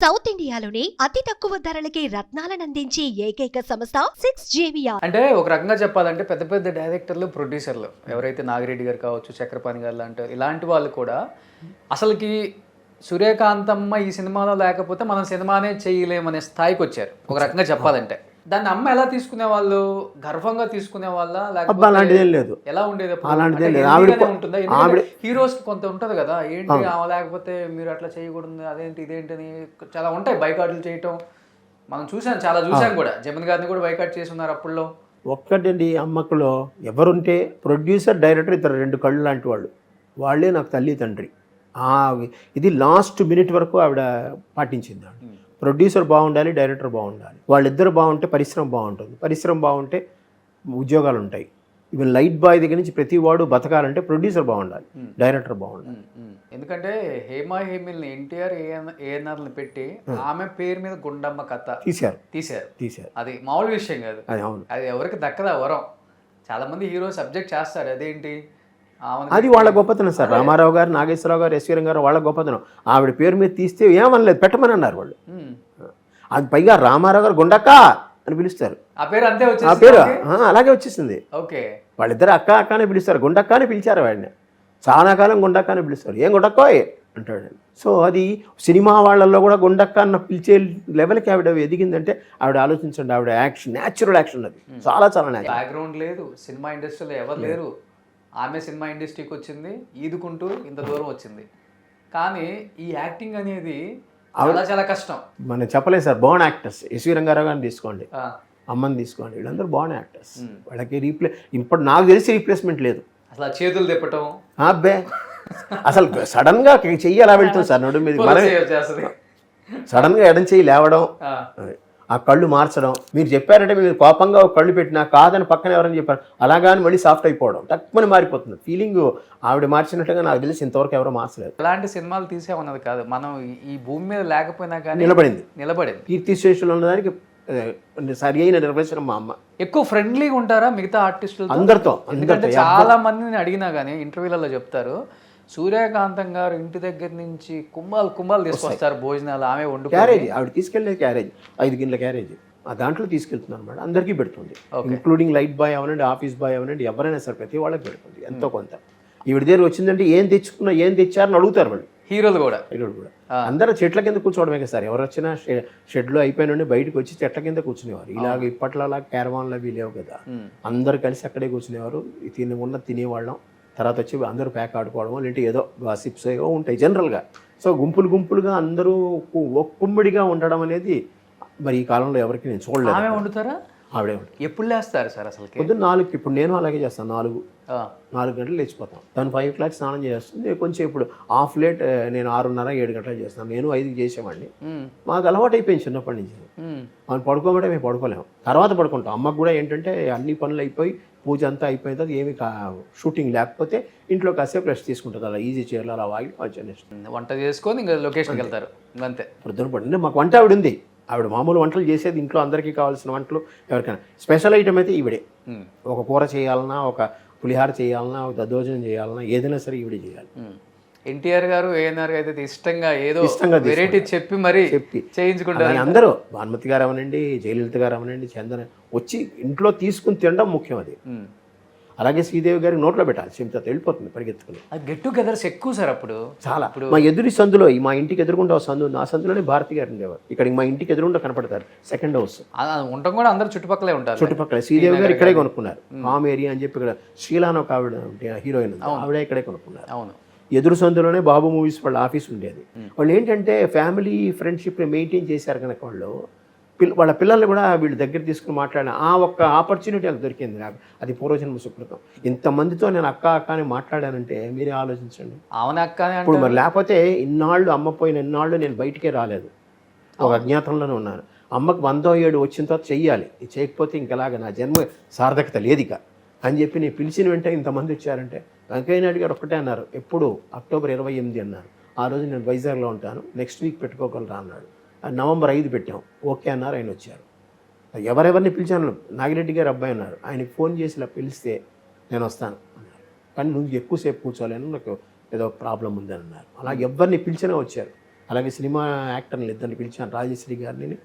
South ఇండియాలోనే అతి తక్కువ ధరలకి రత్నాలనందించే ఏకైక సంస్థ 6JVR. అంటే ఒక రకంగా చెప్పాలంటే పెద్ద పెద్ద డైరెక్టర్లు ప్రొడ్యూసర్లు ఎవరైతే నాగిరెడ్డి గారు కావచ్చు, చక్రపాణి గారు ఇలాంటి వాళ్ళు కూడా అసలుకి సూర్యకాంతమ్మ ఈ సినిమాలో లేకపోతే మనం సినిమానే చేయలేమనే స్థాయికి వచ్చారు ఒక రకంగా చెప్పాలంటే. దాన్ని అమ్మ ఎలా తీసుకునే వాళ్ళు, గర్వంగా తీసుకునే వాళ్ళ లేకపోతే అలాంటిదేం లేదు, ఎలా ఉండేది? అలాంటిదేం లేదు. ఉంటుందా? హీరోస్ కొంత ఉంటది కదా, ఏంటి లేకపోతే మీరు అట్లా చేయకూడదు, అదేంటి ఇదేంటి అని చాలా ఉంటాయి బైకాట్లు చేయటం. మనం చూసాం, చాలా చూసాం కూడా. జమన్ గారిని కూడా బైకాట్ చేసి ఉన్నారు అప్పుల్లో. ఒక్కటండి అమ్మకులో ఎవరుంటే ప్రొడ్యూసర్, డైరెక్టర్ ఇద్దరు రెండు కళ్ళు లాంటి వాళ్ళు, వాళ్ళే నాకు తల్లి తండ్రి. ఇది లాస్ట్ మినిట్ వరకు ఆవిడ పాటించింది. ప్రొడ్యూసర్ బాగుండాలి, డైరెక్టర్ బాగుండాలి, వాళ్ళిద్దరు బాగుంటే పరిశ్రమ బాగుంటుంది, పరిశ్రమ బాగుంటే ఉద్యోగాలు ఉంటాయి. ఈవెన్ లైట్ బాయ్ దగ్గర నుంచి ప్రతి వాడు బతకాలంటే ప్రొడ్యూసర్ బాగుండాలి, డైరెక్టర్ బాగుండాలి. ఎందుకంటే హేమా హేమిల్ని ఎన్టీఆర్ ఏఎన్ఆర్ని పెట్టి ఆమె పేరు మీద గుండమ్మ కథ తీశారు. అది మామూలు విషయం కాదు. అది ఎవరికి దక్కదా వరం. చాలా మంది హీరో సబ్జెక్ట్ చేస్తారు, అదేంటి అది వాళ్ళ గొప్పతనం సార్. రామారావు గారు, నాగేశ్వరరావు గారు, ఎస్వీరం గారు వాళ్ళ గొప్పతనం. ఆవిడ పేరు మీద తీస్తే ఏమనలేదు, పెట్టమని అన్నారు వాళ్ళు. అది పైగా రామారావు గారు గుండక్క అని పిలుస్తారు, ఆ పేరు అలాగే వచ్చేసింది. వాళ్ళిద్దరు అక్క అక్క అని పిలుస్తారు, గుండక్క అని పిలిచారు వాడిని. చాలా కాలం గుండక్క అని పిలుస్తారు, ఏం గుండక్కోయ్ అంటాడు. సో అది సినిమా వాళ్ళల్లో కూడా గుండక్క అన్న పిలిచే లెవెల్కి ఆవిడ ఎదిగిందంటే ఆవిడ ఆలోచించండి, ఆవిడ యాక్షన్, న్యాచురల్ యాక్షన్, అది చాలా చాలా బ్యాక్గ్రౌండ్ లేదు, సినిమా ఇండస్ట్రీలో ఎవరు లేరు. ఆమె సినిమా ఇండస్ట్రీకి వచ్చింది, ఈదుకుంటూ ఇంత దూరం వచ్చింది. కానీ ఈ యాక్టింగ్ అనేది చాలా కష్టం. మనం చెప్పలేదు సార్. బాగున్న యాక్టర్స్, ఎస్వి రంగారావు గారిని తీసుకోండి, అమ్మని తీసుకోండి, వీళ్ళందరూ బాగున్న యాక్టర్స్. వాళ్ళకి ఇప్పుడు నాకు తెలిసి రీప్లేస్మెంట్ లేదు. అసలు చేతులు తిప్పటం, అబ్బే అసలు సడన్గా చెయ్యి ఎలా వెళ్తుంది సార్ నడు మీద, సడన్గా ఎడం చెయ్యి లేవడం, ఆ కళ్ళు మార్చడం. మీరు చెప్పారంటే మీరు కోపంగా ఒక కళ్ళు పెట్టినా కాదని పక్కన ఎవరైనా చెప్పారు, అలాగాని మళ్ళీ సాఫ్ట్ అయిపోవడం, తక్కువని మారిపోతుంది ఫీలింగ్. ఆవిడ మార్చినట్టుగా నాకు తెలిసి ఇంతవరకు ఎవరో మార్చలేదు. ఎలాంటి సినిమాలు తీసేమన్నది కాదు, మనం ఈ భూమి మీద లేకపోయినా కానీ నిలబడింది. కీర్తిశేషులు ఉన్నదానికి సరి అయిన నిర్వచనం మా అమ్మ. ఎక్కువ ఫ్రెండ్లీగా ఉంటారా మిగతా ఆర్టిస్టులు అందరితో? ఎందుకంటే చాలా మందిని అడిగినా కానీ ఇంటర్వ్యూలలో చెప్తారు, సూర్యకాంతం గారు ఇంటి దగ్గర నుంచి కుంభాలు తీసుకొస్తారు భోజనాలు, ఆమె వండు క్యారేజ్, ఆవిడ తీసుకెళ్లే క్యారేజ్ 5 గిన్నెల క్యారేజ్, ఆ దాంట్లో తీసుకెళ్తుంది అనమాట. అందరికీ పెడుతుంది, ఇంక్లూడింగ్ లైట్ బాయ్ అవనండి, ఆఫీస్ బాయ్ అవనండి, ఎవరైనా సరే ప్రతి వాళ్ళకి పెడుతుంది ఎంతో కొంత. ఈవిడ దగ్గర వచ్చిందంటే ఏం తెచ్చారని అడుగుతారు వాళ్ళు. హీరోలు కూడా అందరూ చెట్ల కింద కూర్చోవడమే కదా సార్. ఎవరు వచ్చినా షెడ్లో అయిపోయిన బయటకు వచ్చి చెట్ల కింద కూర్చునేవారు. ఇలాగ ఇప్పట్లో అలా క్యారవాన్లు అవి లేవు కదా, అందరు కలిసి అక్కడే కూర్చునేవారు, తినేవాళ్ళం. తర్వాత వచ్చి అందరూ ప్యాక్ ఆడుకోవడం, లేదంటే ఏదో గాసిప్స్ ఏవో ఉంటాయి జనరల్గా. సో గుంపులుగా అందరూ కుమ్మిడిగా ఉండడం అనేది మరి ఈ కాలంలో ఎవరికి నేను చూడలేదు. ఆమె వండుతారా? ఆవిడే. ఎప్పుడు లేస్తారు సార్ అసలు? పొద్దున్న 4కి. ఇప్పుడు నేను అలాగే చేస్తాను, 4 గంటలు లేచిపోతాం. తను 5 o'clock స్నానం చేస్తుంది. కొంచెం ఇప్పుడు హాఫ్ లేట్, నేను 6:30 7 గంటలకు చేస్తాను. నేను 5కి చేసేవాడిని. మాకు అలవాటు అయిపోయింది చిన్నప్పటి నుంచి. మనం పడుకోమంటే మేము పడుకోలేము, తర్వాత పడుకుంటాం. అమ్మకు కూడా ఏంటంటే అన్ని పనులు అయిపోయి పూజ అంతా అయిపోయిన తర్వాత ఏమి షూటింగ్ లేకపోతే ఇంట్లో కాసేపు రెస్ట్ తీసుకుంటుంది, అలా ఈజీ చైర్లో అలా వాగి వంట చేసుకొని ఇంకా లొకేషన్కి వెళ్తారు అంతే. పొద్దున పడింది. మాకు వంట ఆవిడ ఉంది, ఆవిడ మామూలు వంటలు చేసేది, ఇంట్లో అందరికీ కావాల్సిన వంటలు. ఎవరికైనా స్పెషల్ ఐటమ్ అయితే ఈవిడే. ఒక కూర చేయాలన్నా, ఒక పులిహార చేయాలన్నా, ఒక దద్దోజనం చేయాలన్నా, ఏదైనా సరే ఈవిడే చేయాలి. ఎన్టీఆర్ గారు, ఏఎన్ఆర్ అయితే ఇష్టంగా వెరైటీ చెప్పి మరి చేయించుకుంటారు అందరూ. భానుమతి గారు అవనండి, జయలలిత గారు అవనండి, చందన వచ్చి ఇంట్లో తీసుకుని తినడం ముఖ్యం అది. అలాగే శ్రీదేవి గారికి నోట్లో పెట్టాలి, చెంతో వెళ్ళిపోతుంది పరిగెత్తుకుని. గెట్ టుగెదర్స్ ఎక్కువ సార్ అప్పుడు. చాలా. మా ఎదురు సందులో, మా ఇంటికి ఎదురుకుండా సందు ఉంది, ఆ సందులోనే భారతి గారు ఉండేవారు. ఇక్కడికి మా ఇంటికి ఎదురుండా కనపడతారు, సెకండ్ హౌస్. ఉండడం కూడా అందరూ చుట్టుపక్కలే ఉంటారు. చుట్టుపక్కల శ్రీదేవి గారు ఇక్కడే కొనుక్కున్నారు. కామ్ ఏరియా అని చెప్పి ఇక్కడ శ్రీలాన్ ఒక ఆవిడ హీరోయిన్, ఆవిడ ఇక్కడే కొనుక్కున్నారు. అవును. ఎదురు సందులోనే బాబు మూవీస్ వాళ్ళ ఆఫీస్ ఉండేది. వాళ్ళు ఏంటంటే ఫ్యామిలీ ఫ్రెండ్షిప్ని మెయింటైన్ చేశారు కనుక వాళ్ళు వాళ్ళ పిల్లల్ని కూడా వీళ్ళ దగ్గర తీసుకుని మాట్లాడిన ఆ ఒక్క ఆపర్చునిటీ నాకు దొరికింది. నాకు అది పూర్వజన్మ సుకృతం. ఇంతమందితో నేను అక్క అని మాట్లాడానంటే మీరే ఆలోచించండి. అవును అక్క. ఇప్పుడు మరి లేకపోతే ఇన్నాళ్ళు అమ్మ పోయిన ఇన్నాళ్ళు నేను బయటికే రాలేదు, ఒక అజ్ఞాతంలోనే ఉన్నాను. అమ్మకు 107 వచ్చిన తర్వాత చెయ్యాలి, చేయకపోతే ఇంకలాగా నా జన్మ సార్థకత లేదిక అని చెప్పి నేను పిలిచిన వెంటనే ఇంతమంది వచ్చారంటే. వెంకయ్య నాయుడు గారు ఒక్కటే అన్నారు, ఎప్పుడు అక్టోబర్ 28 అన్నారు. ఆ రోజు నేను వైజాగ్లో ఉంటాను, నెక్స్ట్ వీక్ పెట్టుకోగలరా అన్నాడు. నవంబర్ 5 పెట్టాం, ఓకే అన్నారు, ఆయన వచ్చారు. ఎవరెవరిని పిలిచాను, నాగిరెడ్డి గారు అబ్బాయి ఉన్నారు, ఆయనకి ఫోన్ చేసి ఇలా పిలిస్తే నేను వస్తాను అన్నారు. కానీ నువ్వు ఎక్కువసేపు కూర్చోలేను, నాకు ఏదో ప్రాబ్లం ఉందని అన్నారు. అలా ఎవరిని పిలిచినా వచ్చారు. అలాగే సినిమా యాక్టర్లు ఇద్దరిని పిలిచాను, రాజశ్రీ గారిని,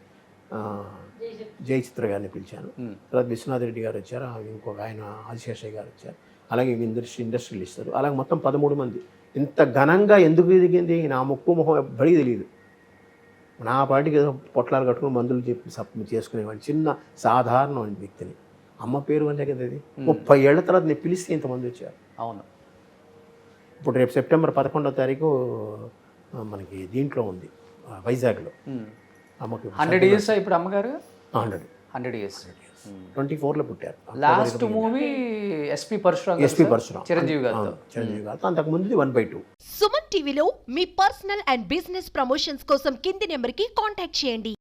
జయచిత్ర గారిని పిలిచాను. తర్వాత విశ్వనాథ్ రెడ్డి గారు వచ్చారు, ఇంకొక ఆయన ఆదిశేషయ్య గారు వచ్చారు, అలాగే ఇండస్ట్రియల్ ఇస్తారు. అలాగే మొత్తం 13 మంది. ఇంత ఘనంగా ఎందుకు ఎదిగింది నా ముక్కు మొహం ఎవ్వడికి తెలియదు. నా పాటికి ఏదో పొట్లాలు కట్టుకుని మందులు చెప్పి చేసుకునేవాడిని, చిన్న సాధారణమైన వ్యక్తిని. అమ్మ పేరు వల్లే కదా అది. 30 ఏళ్ల తర్వాత నేను పిలిస్తే ఇంతమంది వచ్చారు. అవును. ఇప్పుడు రేపు సెప్టెంబర్ 11వ తారీఖు మనకి దీంట్లో ఉంది, వైజాగ్లో. అమ్మకి 100 years ఇప్పుడు అమ్మగారు. 100 years. 24లో పుట్టారు. Last movie SP Parasuram, Chiranjeevi గారితో. అంతకుముందు 1/2. సుమన్ టీవీలో మీ పర్సనల్ అండ్ బిజినెస్ ప్రమోషన్స్ కోసం కింది నెంబర్కి కాంటాక్ట్ చేయండి.